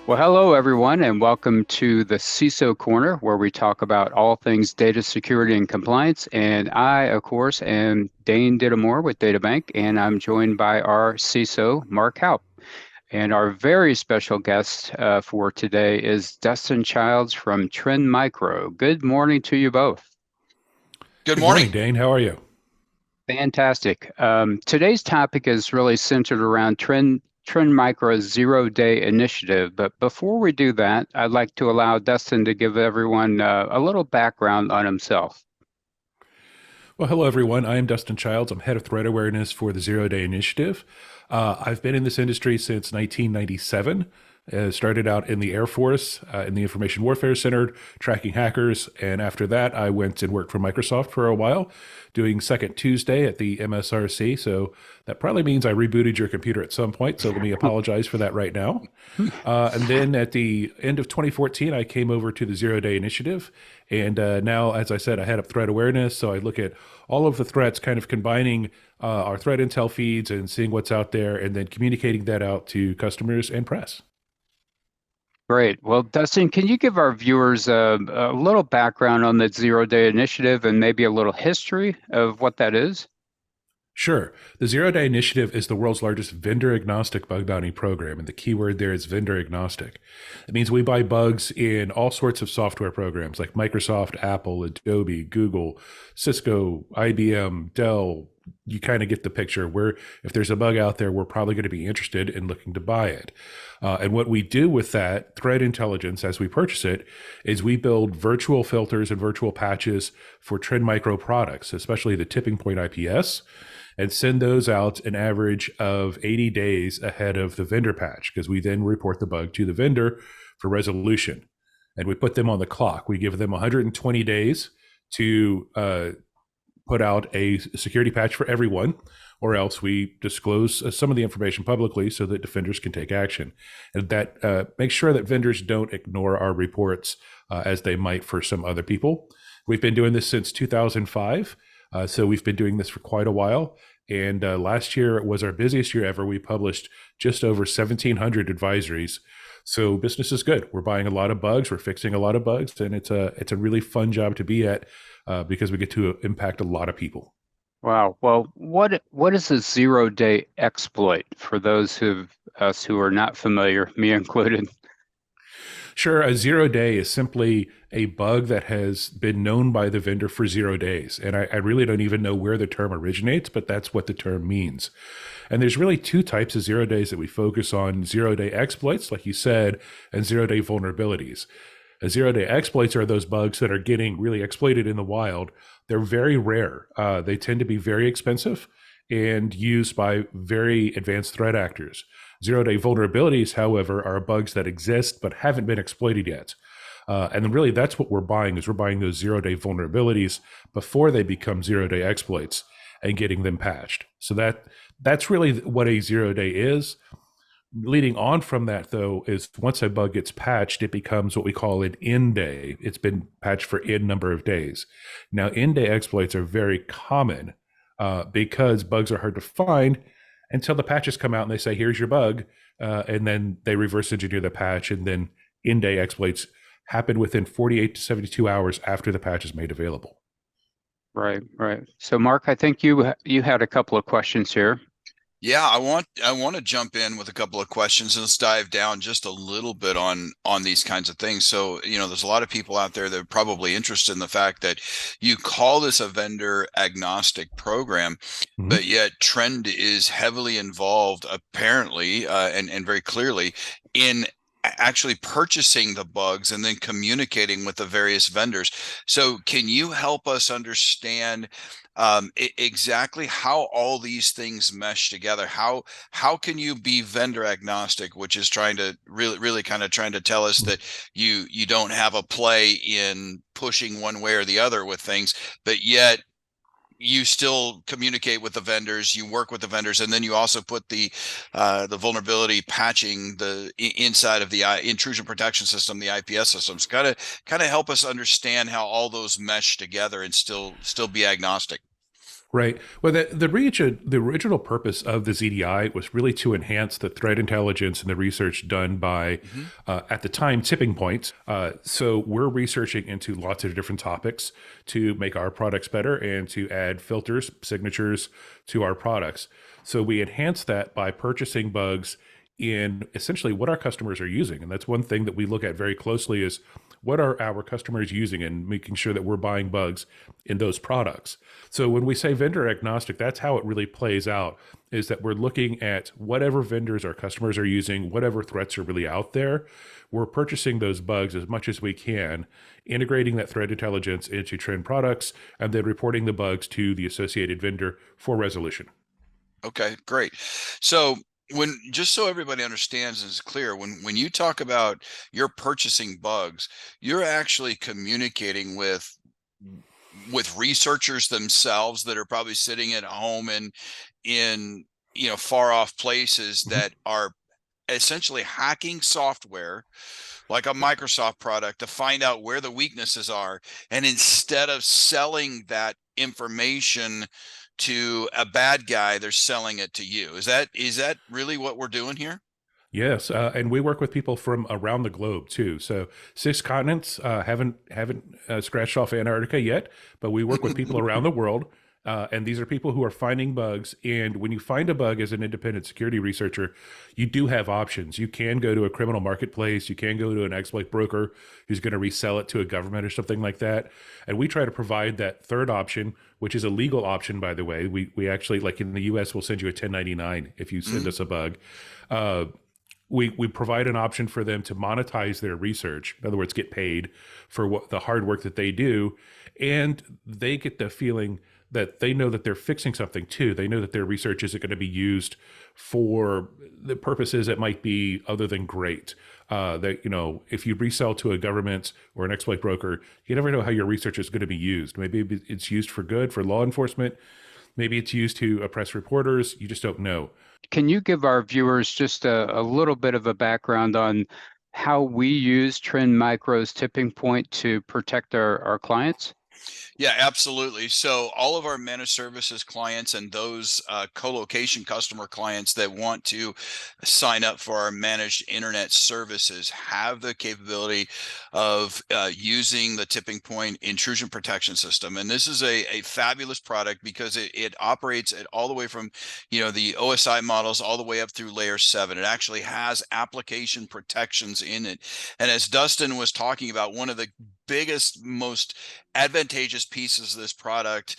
Well, hello everyone, and welcome to the CISO Corner, where we talk about all things data security and compliance. And I, of course, am Dane Dittamore with DataBank, and I'm joined by our CISO, Mark Houpt. And our very special guest for today is Dustin Childs from Trend Micro. Good morning to you both. Good Good morning. morning, Dane. How are you? Fantastic. Today's topic is really centered around Trend Micro's zero-day initiative. But before we do that, I'd like to allow Dustin to give everyone a little background on himself. Well, hello, everyone. I am Dustin Childs. I'm head of threat awareness for the Zero Day Initiative. I've been in this industry since 1997. Started out in the Air Force, in the Information Warfare Center, tracking hackers. And after that, I went and worked for Microsoft for a while, doing Second Tuesday at the MSRC. So that probably means I rebooted your computer at some point. So let me apologize for that right now. And then at the end of 2014, I came over to the Zero Day Initiative. And now, as I said, I head up threat awareness. So I look at all of the threats, kind of combining our threat intel feeds and seeing what's out there, and then communicating that out to customers and press. Great. Well, Dustin, can you give our viewers a little background on the zero-day initiative and maybe a little history of what that is? Sure. The Zero Day Initiative is the world's largest vendor agnostic bug bounty program, and the key word there is vendor agnostic. It means we buy bugs in all sorts of software programs like Microsoft, Apple, Adobe, Google, Cisco, IBM, Dell. You kind of get the picture. Where if there's a bug out there, we're probably going to be interested in looking to buy it. And what we do with that threat intelligence as we purchase it is we build virtual filters and virtual patches for Trend Micro products, especially the tipping point IPS, and send those out an average of 80 days ahead of the vendor patch, because we then report the bug to the vendor for resolution. And we put them on the clock. We give them 120 days to put out a security patch for everyone, or else we disclose some of the information publicly so that defenders can take action. And that makes sure that vendors don't ignore our reports as they might for some other people. We've been doing this since 2005. So we've been doing this for quite a while. And last year was our busiest year ever. We published just over 1,700 advisories. So business is good. We're buying a lot of bugs. We're fixing a lot of bugs. And it's a really fun job to be at because we get to impact a lot of people. Wow. Well, what is a zero-day exploit for those of us who are not familiar, me included? Sure, a zero day is simply a bug that has been known by the vendor for 0 days. And I really don't even know where the term originates, but that's what the term means. And there's really two types of 0 days that we focus on: 0 day exploits, like you said, and 0 day vulnerabilities. A 0 day exploits are those bugs that are getting really exploited in the wild. They're very rare. They tend to be very expensive and used by very advanced threat actors. 0 day vulnerabilities, however, are bugs that exist but haven't been exploited yet. And really, that's what we're buying, is we're buying those 0 day vulnerabilities before they become 0 day exploits and getting them patched. So that's really what a 0 day is. Leading on from that, though, is once a bug gets patched, it becomes what we call an end day. It's been patched for n number of days. Now, end day exploits are very common because bugs are hard to find until the patches come out and they say, here's your bug. And then they reverse engineer the patch, and then end day exploits happen within 48 to 72 hours after the patch is made available. Right, right. So, Mark, I think you had a couple of questions here. Yeah, I want to jump in with a couple of questions and let's dive down just a little bit on these kinds of things. So, there's a lot of people out there that are probably interested in the fact that you call this a vendor agnostic program, Mhm. but yet Trend is heavily involved, apparently, and very clearly in actually purchasing the bugs and then communicating with the various vendors. So can you help us understand exactly how all these things mesh together? How can you be vendor agnostic, which is trying to really kind of trying to tell us that you don't have a play in pushing one way or the other with things, but yet you still communicate with the vendors, you work with the vendors, and then you also put the vulnerability patching the inside of the intrusion protection system, the IPS systems. Kind of help us understand how all those mesh together and still be agnostic. Right. Well, the original purpose of the ZDI was really to enhance the threat intelligence and the research done by, Hmm. at the time, tipping points. So we're researching into lots of different topics to make our products better and to add filters, signatures to our products. So we enhance that by purchasing bugs in essentially what our customers are using. And that's one thing that we look at very closely is what are our customers using and making sure that we're buying bugs in those products. So when we say vendor agnostic, that's how it really plays out is that we're looking at whatever vendors our customers are using, whatever threats are really out there. We're purchasing those bugs as much as we can, integrating that threat intelligence into trend products, and then reporting the bugs to the associated vendor for resolution. Okay, great. So when just so everybody understands and is clear, when you talk about you're purchasing bugs, you're actually communicating with researchers themselves that are probably sitting at home and in far off places Mhm. that are essentially hacking software like a Microsoft product to find out where the weaknesses are. And instead of selling that information to a bad guy, they're selling it to you. Is that really what we're doing here? Yes, and we work with people from around the globe too. So 6 continents, haven't scratched off Antarctica yet, but we work with people around the world, and these are people who are finding bugs. And when you find a bug as an independent security researcher, you do have options. You can go to a criminal marketplace, you can go to an exploit broker who's going to resell it to a government or something like that. And we try to provide that third option, which is a legal option, by the way. We actually, like in the U.S., we'll send you a 1099 if you send Mhm. us a bug. Uh, we provide an option for them to monetize their research. In other words, get paid for what the hard work that they do, and they get the feeling that they know that they're fixing something too. They know that their research isn't going to be used for the purposes that might be other than great. That if you resell to a government or an exploit broker, you never know how your research is going to be used. Maybe it's used for good for law enforcement. Maybe it's used to oppress reporters. You just don't know. Can you give our viewers just a little bit of a background on how we use Trend Micro's tipping point to protect our clients? Yeah, absolutely. So all of our managed services clients and those co-location customer clients that want to sign up for our managed internet services have the capability of using the tipping point intrusion protection system. And this is a fabulous product because it operates at all the way from, the OSI models all the way up through layer 7. It actually has application protections in it. And as Dustin was talking about, one of the biggest, most advantageous pieces of this product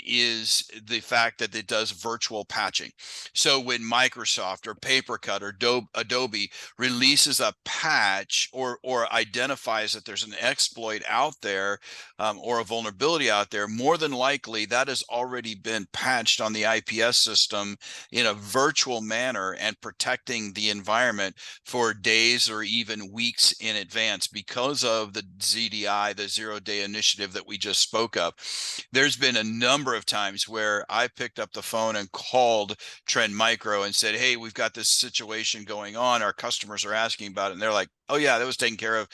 is the fact that it does virtual patching. So when Microsoft or PaperCut or Adobe releases a patch or identifies that there's an exploit out there or a vulnerability out there, more than likely that has already been patched on the IPS system in a virtual manner and protecting the environment for days or even weeks in advance because of the ZDI, the zero-day initiative that we just spoke of. There's been a number of times where I picked up the phone and called Trend Micro and said, hey, we've got this situation going on. Our customers are asking about it. And they're like, oh, yeah, that was taken care of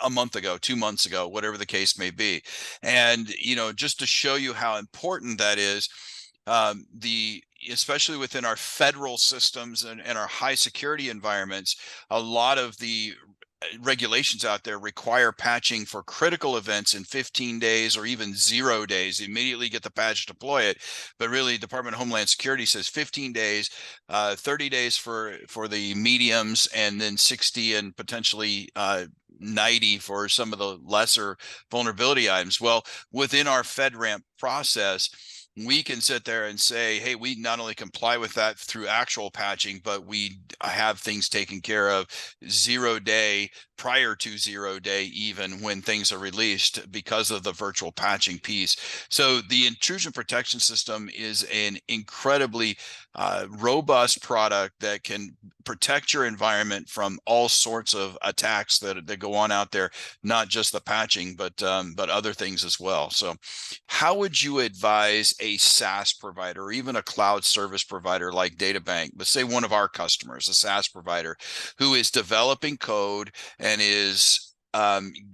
a month ago, 2 months ago, whatever the case may be. And, just to show you how important that is, the especially within our federal systems and our high security environments, a lot of the regulations out there require patching for critical events in 15 days or even 0 days. Immediately get the patch, deploy it. But really, Department of Homeland Security says 15 days, 30 days for the mediums, and then 60 and potentially 90 for some of the lesser vulnerability items. Well, within our FedRAMP process, we can sit there and say, hey, we not only comply with that through actual patching, but we have things taken care of 0 day, prior to 0 day, even when things are released because of the virtual patching piece. So the intrusion protection system is an incredibly robust product that can protect your environment from all sorts of attacks that go on out there, not just the patching, but other things as well. So how would you advise a SaaS provider or even a cloud service provider like DataBank, but say one of our customers, a SaaS provider who is developing code and is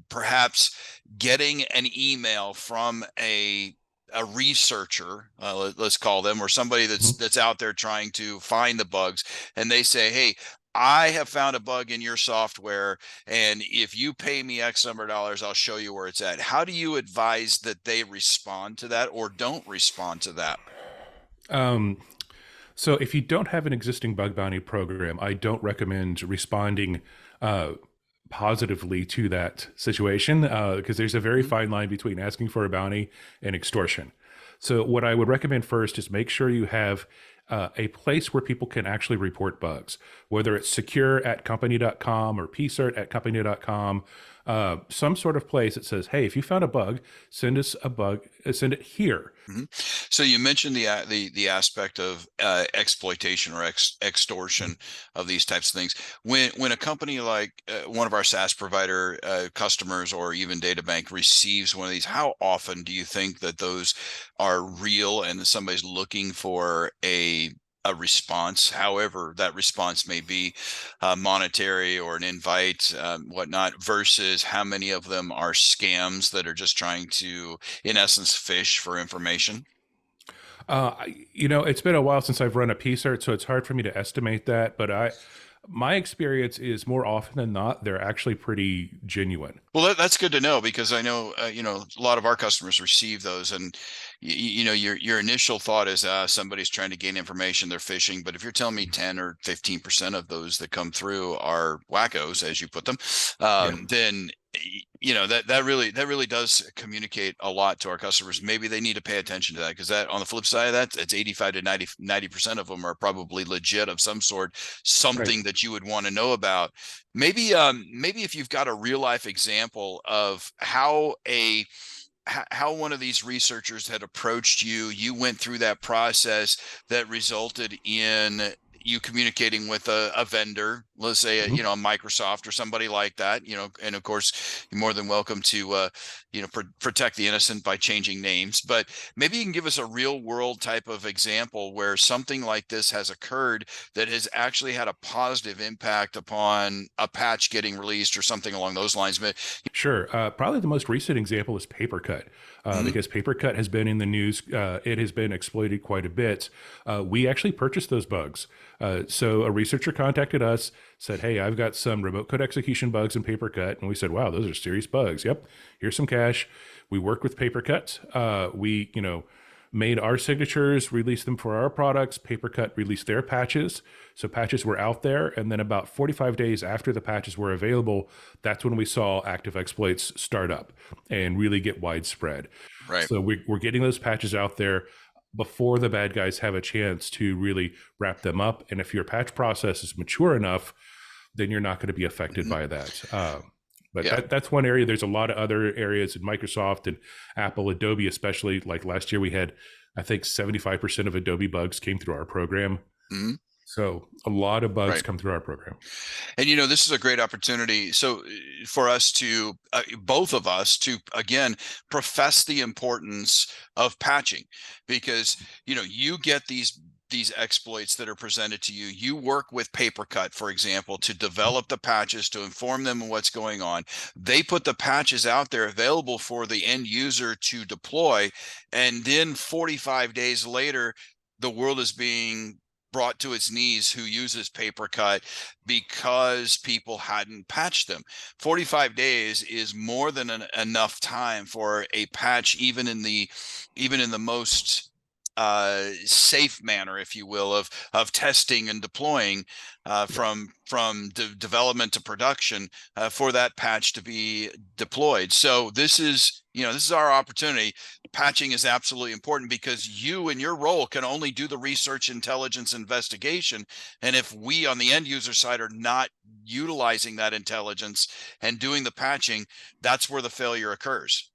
perhaps getting an email from a a researcher, let's call them, or somebody that's out there trying to find the bugs, and they say, hey, I have found a bug in your software, and if you pay me X number of dollars, I'll show you where it's at. How do you advise that they respond to that or don't respond to that? So if you don't have an existing bug bounty program, I don't recommend responding positively to that situation because there's a very fine line between asking for a bounty and extortion. So what I would recommend first is make sure you have a place where people can actually report bugs, whether it's secure at company.com or pcert at company.com, some sort of place that says, hey, if you found a bug, send us a bug, send it here. So you mentioned the aspect of exploitation or extortion of these types of things. When a company like one of our SaaS provider customers or even DataBank receives one of these, how often do you think that those are real and somebody's looking for a response, however that response may be, monetary or an invite, whatnot, versus how many of them are scams that are just trying to, in essence, fish for information? It's been a while since I've run a PCERT, so it's hard for me to estimate that. But my experience is more often than not, they're actually pretty genuine. Well, that's good to know, because I know, a lot of our customers receive those, and your initial thought is somebody's trying to gain information, they're phishing. But if you're telling me 10 or 15% of those that come through are wackos, as you put them, Yeah. then that really does communicate a lot to our customers. Maybe they need to pay attention to that, because that, on the flip side of that, it's 85 to 90% of them are probably legit of some sort, Right. something that you would want to know about. Maybe if you've got a real life example of how one of these researchers had approached you, you went through that process that resulted in you communicating with a vendor, let's say a Microsoft or somebody like that, and of course you're more than welcome to protect the innocent by changing names. But maybe you can give us a real world type of example where something like this has occurred that has actually had a positive impact upon a patch getting released or something along those lines. But Sure. Probably the most recent example is PaperCut, because PaperCut has been in the news. It has been exploited quite a bit. We actually purchased those bugs. So a researcher contacted us, said, hey, I've got some remote code execution bugs in PaperCut. And we said, wow, those are serious bugs. Yep. Here's some cash. We worked with PaperCut. We made our signatures, released them for our products. PaperCut released their patches. So patches were out there. And then about 45 days after the patches were available, that's when we saw active exploits start up and really get widespread. right. So we're getting those patches out there before the bad guys have a chance to really wrap them up. And if your patch process is mature enough, then you're not going to be affected by that. But Yeah. that's one area. There's a lot of other areas in Microsoft and Apple, Adobe, especially. Like last year, we had, I think, 75% of Adobe bugs came through our program. Mhm. So a lot of bugs Right. come through our program. And this is a great opportunity. So for us to, both of us, to again profess the importance of patching, because you get these exploits that are presented to you. You work with PaperCut, for example, to develop the patches, to inform them of what's going on. They put the patches out there available for the end user to deploy, and then 45 days later, the world is being brought to its knees who uses PaperCut because people hadn't patched them. 45 days is more than enough time for a patch, even in the most safe manner, if you will, of testing and deploying, from development to production, for that patch to be deployed. So this is our opportunity. Patching is absolutely important, because you in your role can only do the research, intelligence, investigation, and if we on the end user side are not utilizing that intelligence and doing the patching, that's where the failure occurs.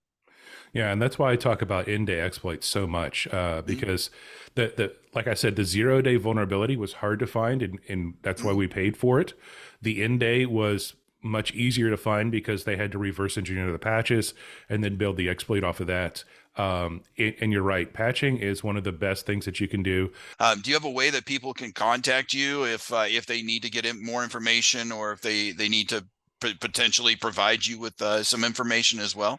Yeah, and that's why I talk about in-day exploits so much, because the like I said, the 0-day vulnerability was hard to find, and that's why we paid for it. The in-day was much easier to find because they had to reverse engineer the patches and then build the exploit off of that. And you're right, patching is one of the best things that you can do. Do you have a way that people can contact you if they need to get more information, or if they need to potentially provide you with some information as well?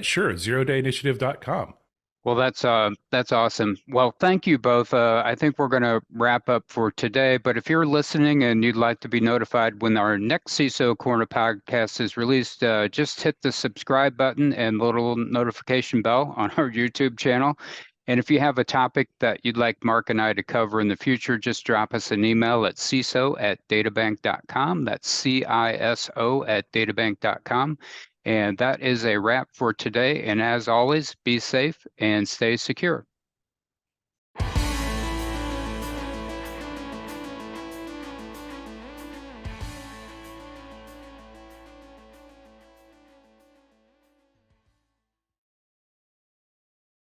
Sure, zerodayinitiative.com. Well, that's awesome. Well, thank you both. I think we're going to wrap up for today. But if you're listening and you'd like to be notified when our next CISO Corner podcast is released, just hit the subscribe button and little notification bell on our YouTube channel. And if you have a topic that you'd like Mark and I to cover in the future, just drop us an email at CISO@databank.com. That's CISO@databank.com. And that is a wrap for today. And as always, be safe and stay secure.